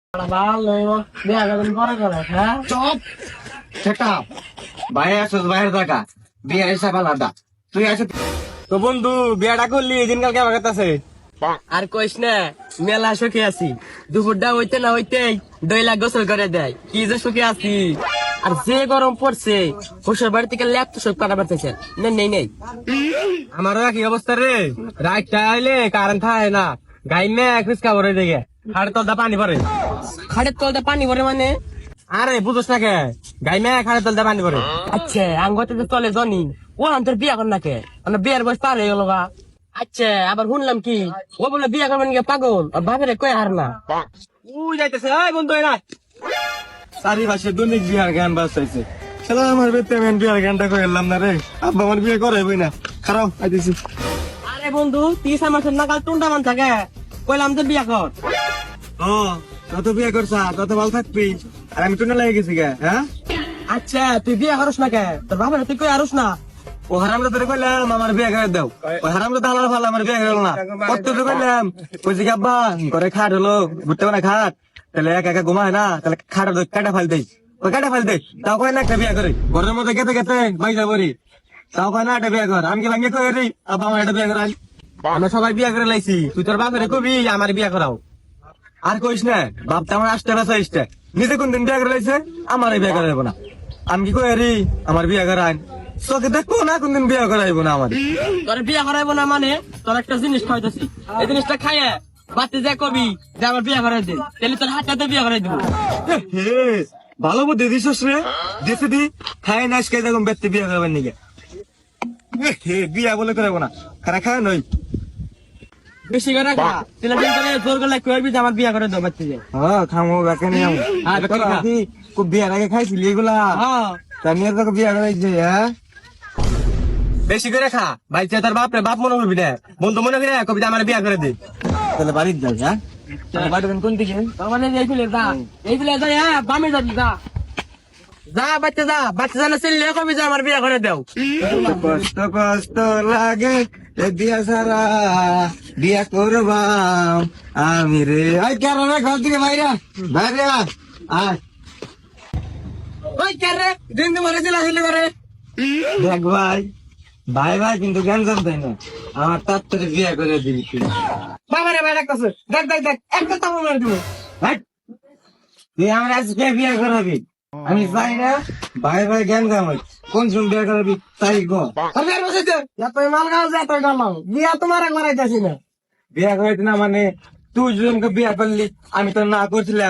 Chop সেটা ভাই আসছ বাইরের টাকা বিয়ে হিসাব আলাদা তুই আসে তো বন্ধু বিয়াটা করলি দিনকাল কেমন কাছে? আর কইস না, মেলা সুখে আছি। দুপুরটা হইতে না হইতেই 2 লাখ গোসল করে দেয়, কি যে সুখে আছি। আর যে গরম পড়ছে, শ্বশুর বাড়ি থেকে ল্যাপ তো সব কাটা পারতেছে নেই। আমারও একই অবস্থা রে, রাতটা আইলে কারেন্ট থাকে না, গাইমে খুচকা ভরে দেখে হাড়ে তলটা পানি ভরে। খাটের তলতে পানি ভরে মানে? আরে বুঝোস না কে, গাইমে খাড়ে তলটা পানি ভরে। আচ্ছা আঙ্গতে তো চলে জনি ও আন্তর বিয়া কর না কে, মানে বিয়ের বয়স পার হয়ে গেল গা। আচ্ছা আবার শুনলাম কি ও বলে বিয়া করবেন গিয়ে পাগল, আর ভাবেরে কই হার না। উই যাইতেছে এই বন্ধু এরা চারিপাশে দৈনিক বিয়ার গান বাজতেছে। শালা আমার বেতে আমি বিয়ার গানটা করে এলাম না রে, আব্বা আমার বিয়ে করাইবই না, খারাপ আইতেছি। আরে বন্ধু 30 মাসের নাগাল টুন্ডা মান থাকে, কইলাম তো বিয়া কর। ও তত বিয়ে করছা তত ভালো থাকবি, আর আমি টুনা লাগে গেছি গে। হ্যাঁ আচ্ছা তুই বিয়া করস না কে, তোর ভাবেরে তুই কই আরস না? ও হারামটা তোরে কইলাম আমার বিয়ে করে দাও, ওই হারামটা তাহলে ভালো আমার বিয়ে করে না। কত তো কইলাম কইছি কি আব্বা করে খাট হলো ঘুরতে না খাট, তাহলে একা একা ঘুমায় না, তাহলে খাটা কাটা ফাল দেই, ওই কাটা ফাল দেই, তাও কয় না একটা বিয়ে করে ঘরের মধ্যে গেতে গেতে বাইজা বলি, তাও কয় না একটা বিয়ে কর। আমি কি ভাঙ্গে কই রে আব্বা আমার একটা বিয়ে করাই, আমরা সবাই বিয়ে করে লাইছি, তুই তোর বাপের কবি আমার বিয়ে করাও। আর কইস না বাপটা আমার আসতে বাসা ইস্তে নিজে কোনদিন বিয়ে করে লাইছে, আমার বিয়ে করাইবো না। আমি কি কই রে আমার বিয়ে করাই, চোখে দেখবো না কোনদিন বিয়ে করাইবো না আমার। তোর বিয়া করাইবো না মানে তোর একটা জিনিস খাইতেছি, এই জিনিসটা খাইয়ে বাতি যা কবি যে আমার বিয়া করাই দে, তাহলে তোর হাতটাতে বিয়া করাই দিব। হে ভালো বুদ্ধি দিছিস রে, দিছে দি খাই না আজকে দেখুন ব্যক্তি বিয়ে করবেন নাকি। হে বিয়া বলে করাইবো না, খারা খায় নই। বেশি করে খা, তাহলে দিন করে জোর গলা কইবি যে আমার বিয়া করে দাও বাতি যায়। হ্যাঁ খামো বেকে নিয়ে আমো। হ্যাঁ, বেকে খা। খুব বিয়ার আগে খাইছিলি এগুলা, হ্যাঁ আমি আর তোকে বিয়া করাইছি। হ্যাঁ বেশি করে খা, ভাই তার বাপ রে বাপ মনে করবি না, বন্ধু মনে করি না কবি আমার বিয়া করে দে। তাহলে বাড়িতে যাই। হ্যাঁ তাহলে বাড়ি কোন দিকে? মানে এই বিলে যা হ্যাঁ বামে যাবি যা যা বাচ্চা জানা ছেলে কবি যে আমার বিয়া করে দাও। কষ্ট কষ্ট লাগে এ বিয়া সারা বিয়া করবাম আমি রে। ওই কেন রে ঘর থেকে বাইরে বাইরে আয়। ওই কে রে দিন দিন মরে চিলা চিলি করে? দেখ ভাই ভাই ভাই কিন্তু জ্ঞান জানতাই না, আমার তার তোরে বিয়া করে দিবি তুই। বাবা রে ভাই ডাকতেছে, দেখ একটা তামা মার দিব। ভাই, তুই আমার আজকে বিয়া করাবি, আমি চাই না ভাই ভাই জ্ঞান জামাই কোন সময় বিয়া করাবি তাই গো। আরে আর বসে দে এত মাল গাও যা তো গালাও বিয়া তোমার একবার আইতাছি না। বিয়া করাইতে না মানে তুই যদি আমাকে বিয়া করলি আমি তো না করছিলাম,